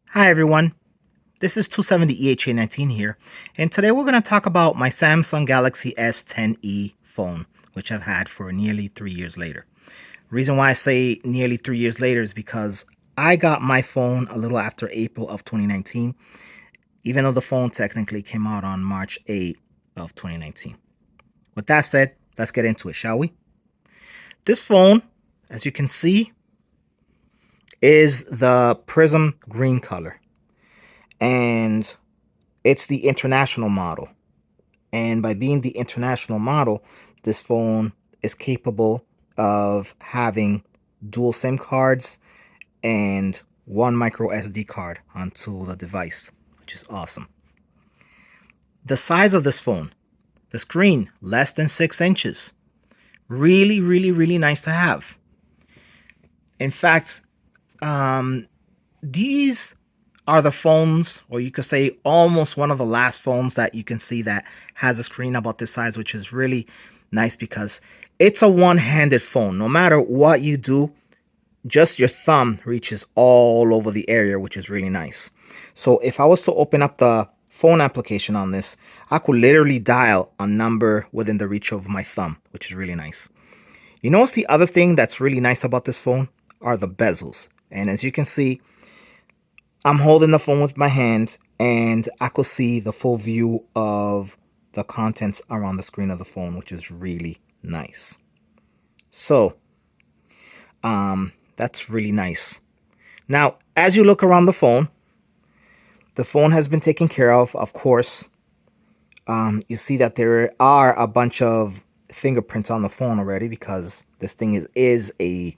Hi everyone, this is 270EHA19 here, and today we're going to talk about my Samsung Galaxy S10E phone, which I've had for nearly 3 years later. Reason why I say nearly 3 years later is because I got my phone a little after April of 2019, even though the phone technically came out on March 8th of 2019. With that said, let's get into it, shall we? This phone, as you can see, is the Prism green color, and it's the international model. And by being the international model, this phone is capable of having dual SIM cards and one micro SD card onto the device, which is awesome. The size of this phone, the screen, less than 6 inches. Really nice to have. In fact, these are the phones, or you could say almost one of the last phones that you can see that has a screen about this size, which is really nice because it's a one-handed phone. No matter what you do, just your thumb reaches all over the area, which is really nice. So if I was to open up the phone application on this, I could literally dial a number within the reach of my thumb, which is really nice. You notice the other thing that's really nice about this phone are the bezels. And as you can see, I'm holding the phone with my hand and I could see the full view of the contents around the screen of the phone, which is really nice. So, that's really nice. Now, as you look around the phone has been taken care of. Of course, you see that there are a bunch of fingerprints on the phone already because this thing is a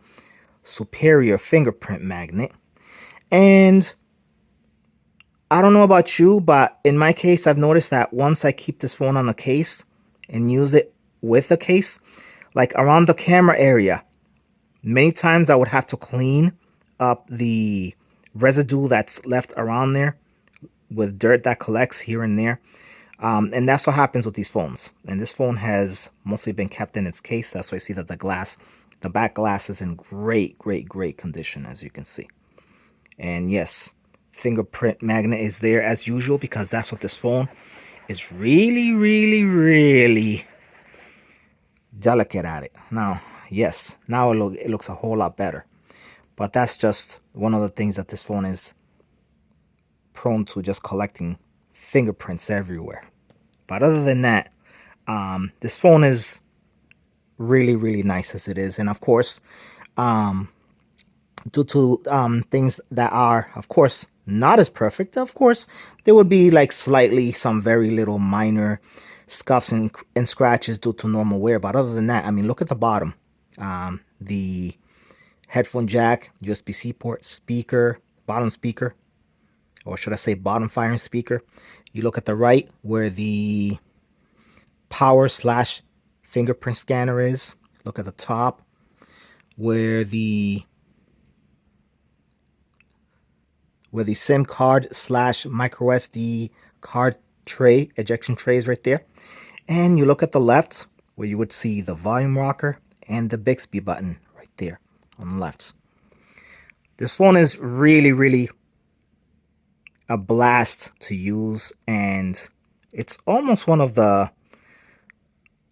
superior fingerprint magnet. And I don't know about you, but in my case, I've noticed that once I keep this phone on the case and use it with the case, like around the camera area, many times I would have to clean up the residue that's left around there with dirt that collects here and there. And that's what happens with these phones. And this phone has mostly been kept in its case. That's why you see that the back glass is in great condition, as you can see. And yes, fingerprint magnet is there as usual because that's what this phone is really delicate at it. Now, yes, now it looks a whole lot better. But that's just one of the things that this phone is prone to, just collecting fingerprints everywhere. But other than that, this phone is really nice as it is. And of course, due to things that are, of course, not as perfect, of course, there would be like some very little minor scuffs and scratches due to normal wear. But other than that, I mean, look at the bottom. The headphone jack, USB-C port, speaker, bottom speaker, or should I say bottom firing speaker. You look at the right where the power / fingerprint scanner is. Look at the top where the SIM card / micro SD card tray, ejection tray is right there. And you look at the left where you would see the volume rocker and the Bixby button right there on the left. This phone is really a blast to use, and it's almost one of the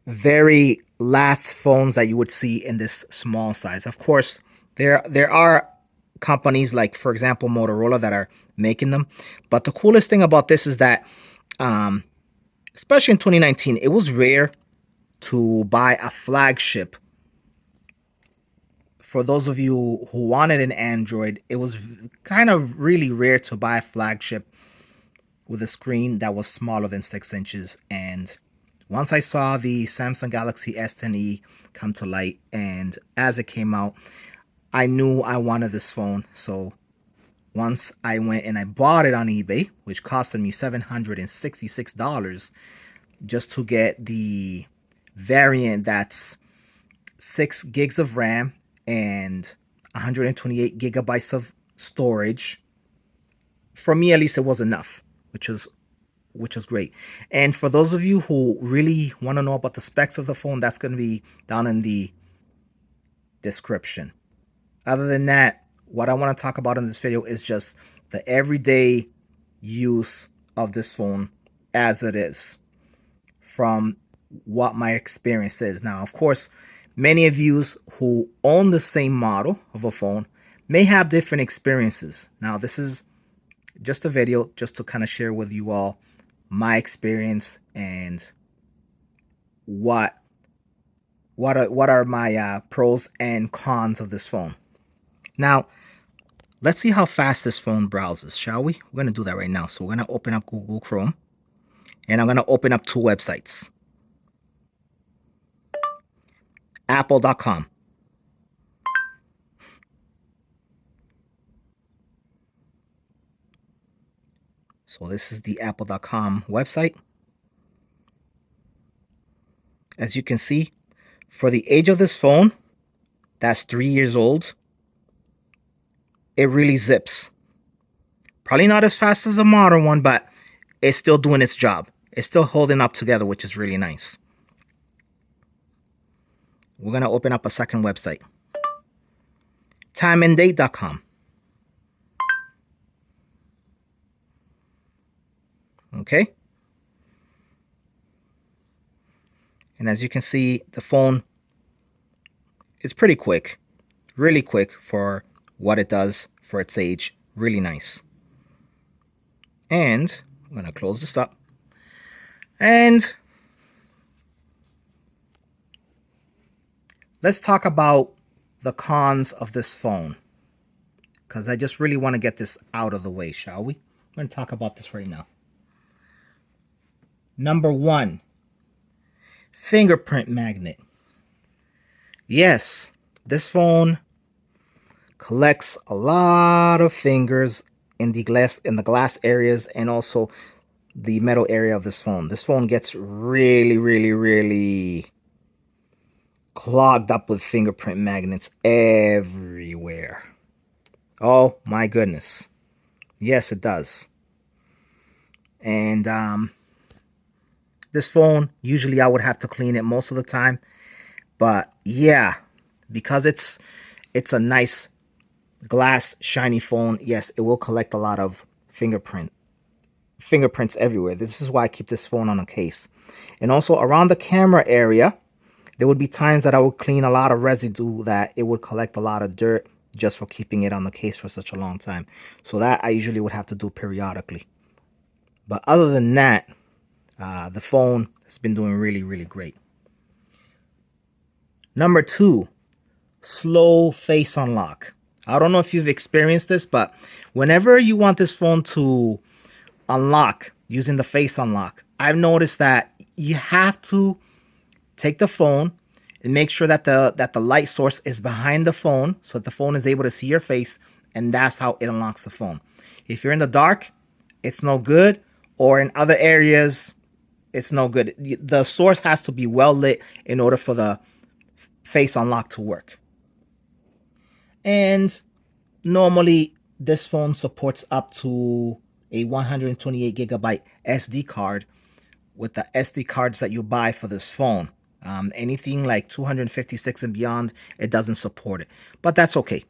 very last phones that you would see in this small size. Of course, there are companies like, for example, Motorola that are making them. But the coolest thing about this is that, especially in 2019, it was rare to buy a flagship. For those of you who wanted an Android, it was kind of really rare to buy a flagship with a screen that was smaller than 6 inches. And once I saw the Samsung Galaxy S10E come to light, and as it came out, I knew I wanted this phone. So once I went and I bought it on eBay, which costed me $766 just to get the variant that's 6 gigs of RAM and 128 gigabytes of storage. For me, at least, it was enough, which was great. And for those of you who really want to know about the specs of the phone, that's going to be down in the description. Other than that, what I want to talk about in this video is just the everyday use of this phone as it is from what my experience is. Now, of course, many of you who own the same model of a phone may have different experiences. Now, this is just a video just to kind of share with you all my experience and what are my pros and cons of this phone. Now, let's see how fast this phone browses, shall we? We're going to do that right now. So we're going to open up Google Chrome, and I'm going to open up two websites. Apple.com. So this is the Apple.com website. As you can see, for the age of this phone, that's 3 years old, it really zips. Probably not as fast as a modern one, but it's still doing its job. It's still holding up together, which is really nice. We're going to open up a second website. Timeanddate.com. Okay. And as you can see, the phone is pretty quick. Really quick for what it does for its age. Really nice. And I'm going to close this up. And let's talk about the cons of this phone, because I just really want to get this out of the way, shall we? I'm going to talk about this right now. Number 1, fingerprint magnet. Yes, this phone collects a lot of fingers in the glass areas and also the metal area of this phone. This phone gets really clogged up with fingerprint magnets everywhere. Oh my goodness. Yes, it does. And this phone, usually I would have to clean it most of the time. But yeah, because it's a nice glass shiny phone, yes, it will collect a lot of fingerprints everywhere. This is why I keep this phone on a case. And also around the camera area, there would be times that I would clean a lot of residue that it would collect a lot of dirt just for keeping it on the case for such a long time. So that I usually would have to do periodically. But other than that, the phone has been doing really great. Number 2, slow face unlock. I don't know if you've experienced this, but whenever you want this phone to unlock using the face unlock, I've noticed that you have to take the phone and make sure that the light source is behind the phone so that the phone is able to see your face, and that's how it unlocks the phone. If you're in the dark, it's no good, or in other areas, it's no good. The source has to be well lit in order for the face unlock to work. And normally this phone supports up to a 128 gigabyte SD card with the SD cards that you buy for this phone. Anything like 256 and beyond, it doesn't support it, but that's okay.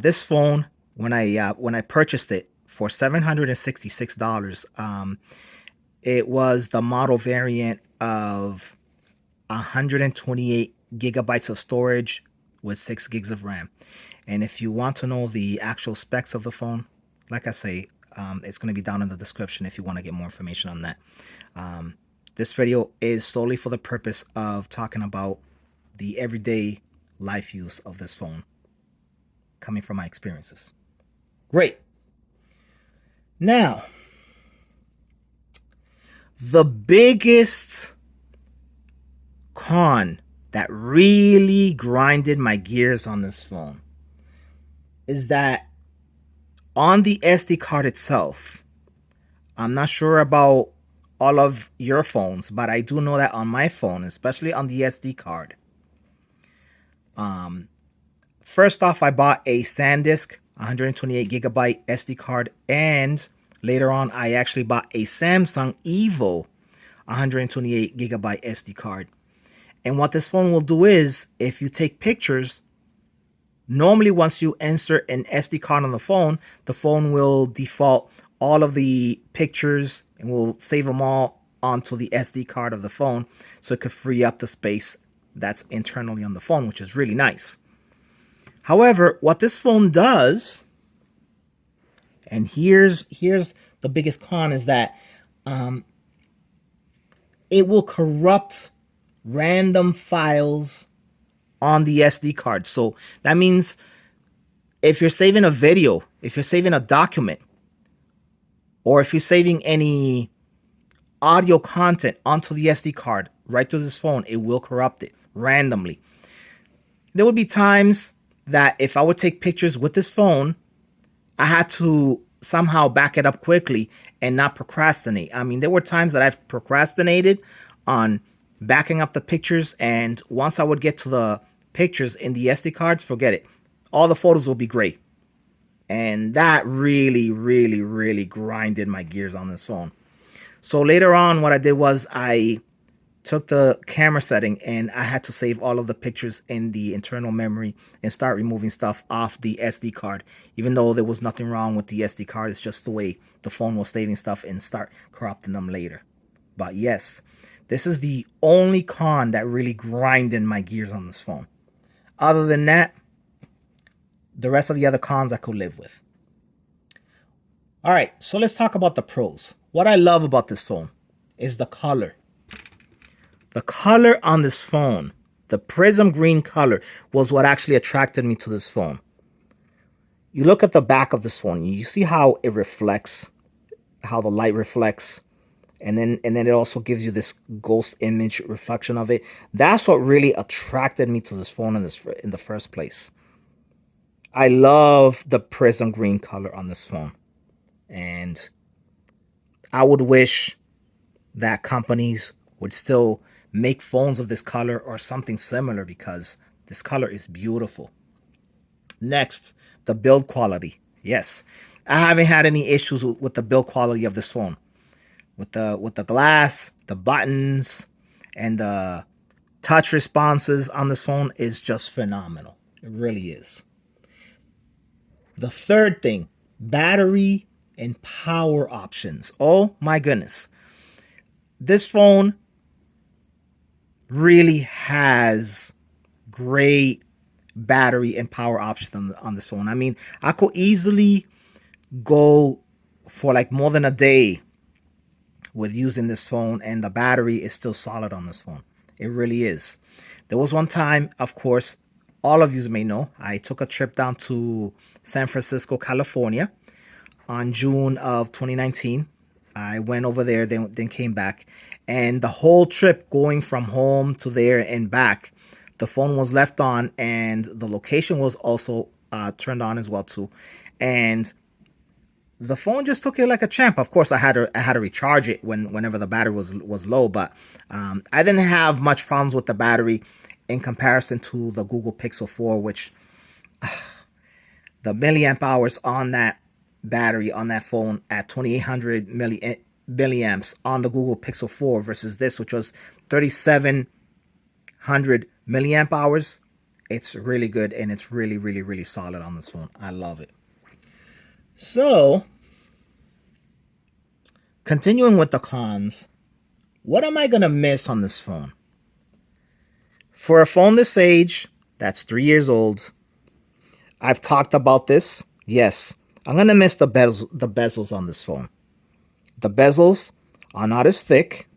This phone, when I purchased it for $766, it was the model variant of 128 gigabytes of storage with 6 gigs of RAM. And if you want to know the actual specs of the phone, like I say, it's going to be down in the description if you want to get more information on that. This video is solely for the purpose of talking about the everyday life use of this phone, coming from my experiences. Great. Now, the biggest con that really grinded my gears on this phone is that on the SD card itself, I'm not sure about all of your phones, but I do know that on my phone, especially on the SD card, first off, I bought a SanDisk 128 gigabyte SD card, and later on, I actually bought a Samsung Evo 128 gigabyte SD card. And what this phone will do is, if you take pictures, Normally, once you insert an SD card on the phone will default all of the pictures and will save them all onto the SD card of the phone, so it could free up the space that's internally on the phone, which is really nice. However, what this phone does, and here's the biggest con, is that it will corrupt random files on the SD card. So that means if you're saving a video, if you're saving a document, or if you're saving any audio content onto the SD card right through this phone, it will corrupt it randomly. There would be times that if I would take pictures with this phone, I had to somehow back it up quickly and not procrastinate. I mean, there were times that I've procrastinated on backing up the pictures, and once I would get to the pictures in the SD cards, forget it. All the photos will be great. And that really, really, really grinded my gears on this phone. So later on, what I did was I took the camera setting and I had to save all of the pictures in the internal memory and start removing stuff off the SD card. Even though there was nothing wrong with the SD card, it's just the way the phone was saving stuff and start corrupting them later. But yes, this is the only con that really grinded my gears on this phone. Other than that, the rest of the other cons I could live with. All right, so let's talk about the pros. What I love about this phone is the color. The color on this phone, the Prism green color, was what actually attracted me to this phone. You look at the back of this phone, you see how it reflects, how the light reflects, and then it also gives you this ghost image reflection of it. That's what really attracted me to this phone in the first place. I love the Prism green color on this phone. And I would wish that companies would still make phones of this color or something similar, because this color is beautiful. Next, the build quality. Yes, I haven't had any issues with the build quality of this phone. With the glass, the buttons, and the touch responses on this phone is just phenomenal. It really is. The third thing, battery and power options. Oh my goodness. This phone really has great battery and power options on this phone. I mean, I could easily go for like more than a day with using this phone, and the battery is still solid on this phone. It really is. There was one time, of course, all of you may know, I took a trip down to San Francisco, California on June of 2019. I went over there, then came back. And the whole trip going from home to there and back, the phone was left on, and the location was also turned on as well too. And the phone just took it like a champ. Of course, I had to recharge it whenever the battery was low, but I didn't have much problems with the battery in comparison to the Google Pixel 4, which the milliamp hours on that battery on that phone at 2800 milliamps on the Google Pixel 4 versus this, which was 3700 milliamp hours. It's really good, and it's really, really, really solid on this phone. I love it. So, continuing with the cons, what am I going to miss on this phone? For a phone this age, that's 3 years old, I've talked about this. Yes, I'm going to miss the bezels on this phone. The bezels are not as thick.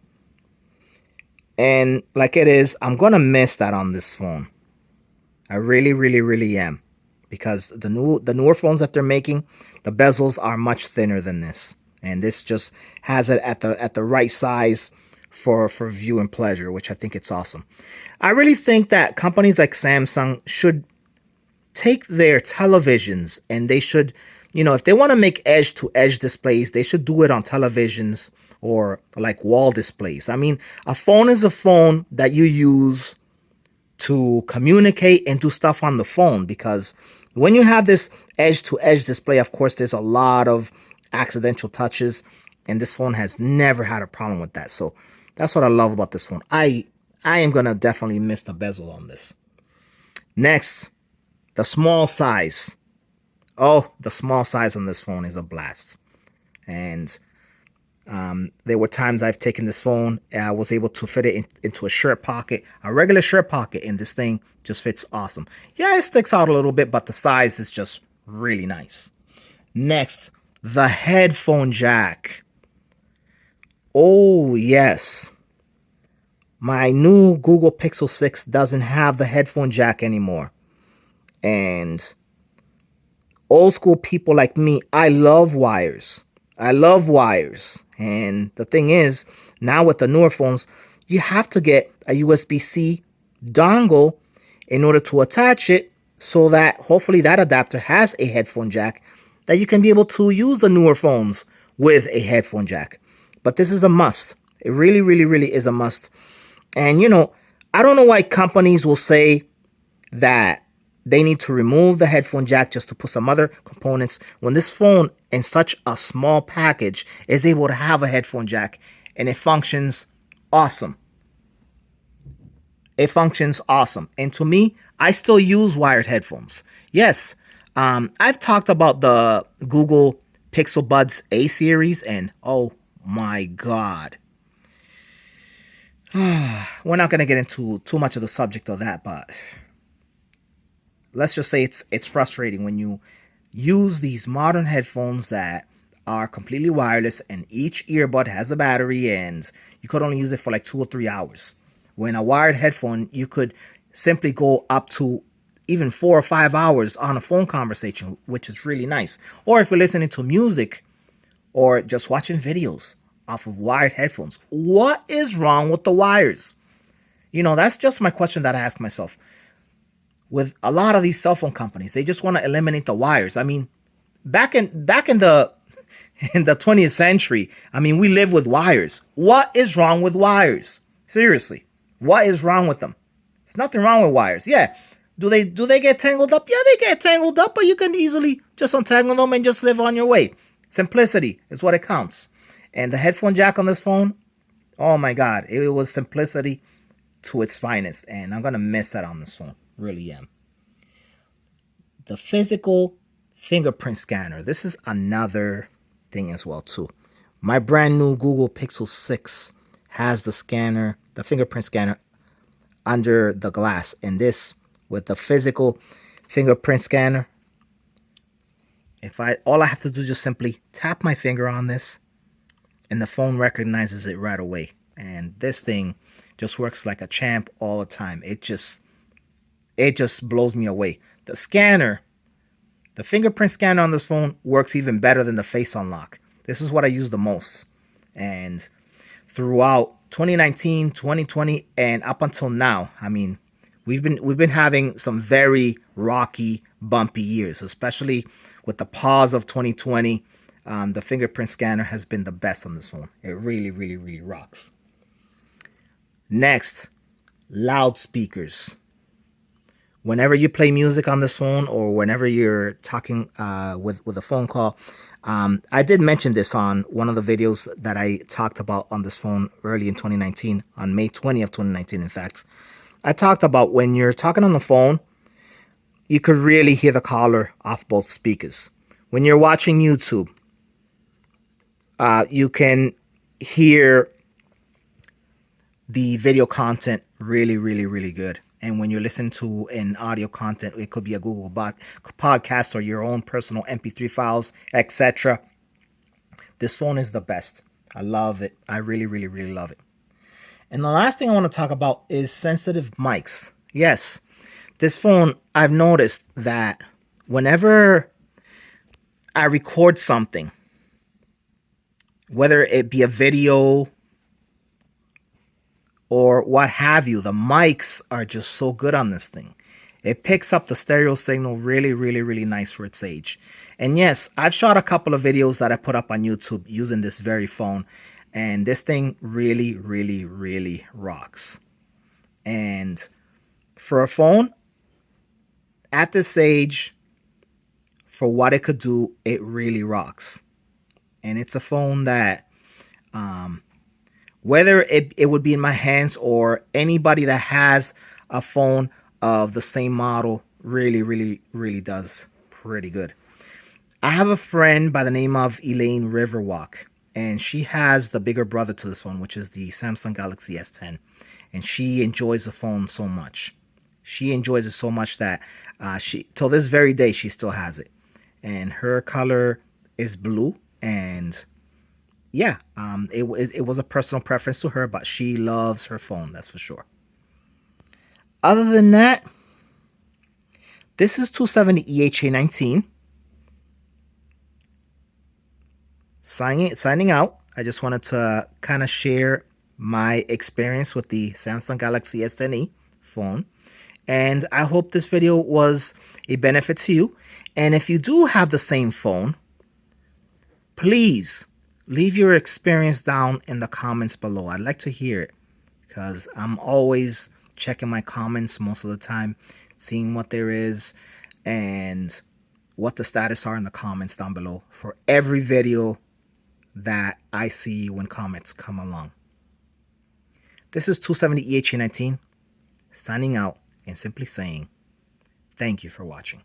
And like it is, I'm going to miss that on this phone. I really, really, really am. Because the newer phones that they're making, the bezels are much thinner than this. And this just has it at the right size for view and pleasure, which I think it's awesome. I really think that companies like Samsung should take their televisions, and they should, if they want to make edge-to-edge displays, they should do it on televisions or like wall displays. I mean, a phone is a phone that you use to communicate and do stuff on the phone, because when you have this edge-to-edge display, of course, there's a lot of accidental touches, and this phone has never had a problem with that. So that's what I love about this phone. I am going to definitely miss the bezel on this. Next, The small size. Oh, the small size on this phone is a blast. And there were times I've taken this phone and I was able to fit it into a shirt pocket, a regular shirt pocket, and this thing just fits awesome. Yeah, it sticks out a little bit, but the size is just really nice. Next, the headphone jack. Oh, yes. My new Google Pixel 6 doesn't have the headphone jack anymore. And old school people like me, I love wires. I love wires. And the thing is, now with the newer phones, you have to get a USB-C dongle in order to attach it so that hopefully that adapter has a headphone jack that you can be able to use the newer phones with a headphone jack. But this is a must. It really, really, really is a must. And, you know, I don't know why companies will say that they need to remove the headphone jack just to put some other components when this phone in such a small package is able to have a headphone jack and it functions awesome. It functions awesome. And to me, I still use wired headphones. Yes, I've talked about the Google Pixel Buds A series and oh my God. We're not going to get into too much of the subject of that, but let's just say it's frustrating when you use these modern headphones that are completely wireless and each earbud has a battery and you could only use it for like 2 or 3 hours. When a wired headphone, you could simply go up to even 4 or 5 hours on a phone conversation, which is really nice. Or if you're listening to music or just watching videos off of wired headphones, what is wrong with the wires? You know, that's just my question that I ask myself. With a lot of these cell phone companies, they just want to eliminate the wires. I mean, back in the 20th century, I mean, we live with wires. What is wrong with wires? Seriously, what is wrong with them? There's nothing wrong with wires. Yeah, do they get tangled up? Yeah, they get tangled up, but you can easily just untangle them and just live on your way. Simplicity is what it counts. And the headphone jack on this phone, oh my God, it was simplicity to its finest. And I'm going to miss that on this phone. Really am. The physical fingerprint scanner. This is another thing as well too. My brand new Google Pixel 6 has the scanner, the fingerprint scanner under the glass. And this with the physical fingerprint scanner, all I have to do is just simply tap my finger on this and the phone recognizes it right away. And this thing just works like a champ all the time. It just blows me away. The scanner, the fingerprint scanner on this phone works even better than the face unlock. This is what I use the most. And throughout 2019, 2020, and up until now, I mean, we've been having some very rocky, bumpy years, especially with the pause of 2020. The fingerprint scanner has been the best on this phone. It really, really, really rocks. Next, loudspeakers. Whenever you play music on this phone or whenever you're talking with a phone call, I did mention this on one of the videos that I talked about on this phone early in 2019, on May 20th of 2019, in fact. I talked about when you're talking on the phone, you could really hear the caller off both speakers. When you're watching YouTube, you can hear the video content really, really, really good. And when you listen to an audio content, it could be a Google podcast or your own personal MP3 files, etc. This phone is the best. I love it. I really, really, really love it. And the last thing I want to talk about is sensitive mics. Yes, this phone, I've noticed that whenever I record something, whether it be a video or what have you, the mics are just so good on this thing. It picks up the stereo signal really, really, really nice for its age. And yes, I've shot a couple of videos that I put up on YouTube using this very phone. And this thing really, really, really rocks. And for a phone at this age, for what it could do, it really rocks. And it's a phone that whether it would be in my hands or anybody that has a phone of the same model really does pretty good. I have a friend by the name of Elaine Riverwalk, and she has the bigger brother to this phone, which is the Samsung Galaxy S10, and she enjoys the phone so much. She enjoys it so much that she, till this very day, she still has it, and her color is blue. And yeah, it was a personal preference to her, but she loves her phone, that's for sure. Other than that, this is 270 EHA19. Signing out. I just wanted to kind of share my experience with the Samsung Galaxy S10e phone. And I hope this video was a benefit to you. And if you do have the same phone, please leave your experience down in the comments below. I'd like to hear it because I'm always checking my comments most of the time, seeing what there is and what the status are in the comments down below for every video that I see when comments come along. This is 270 EHA19 signing out and simply saying thank you for watching.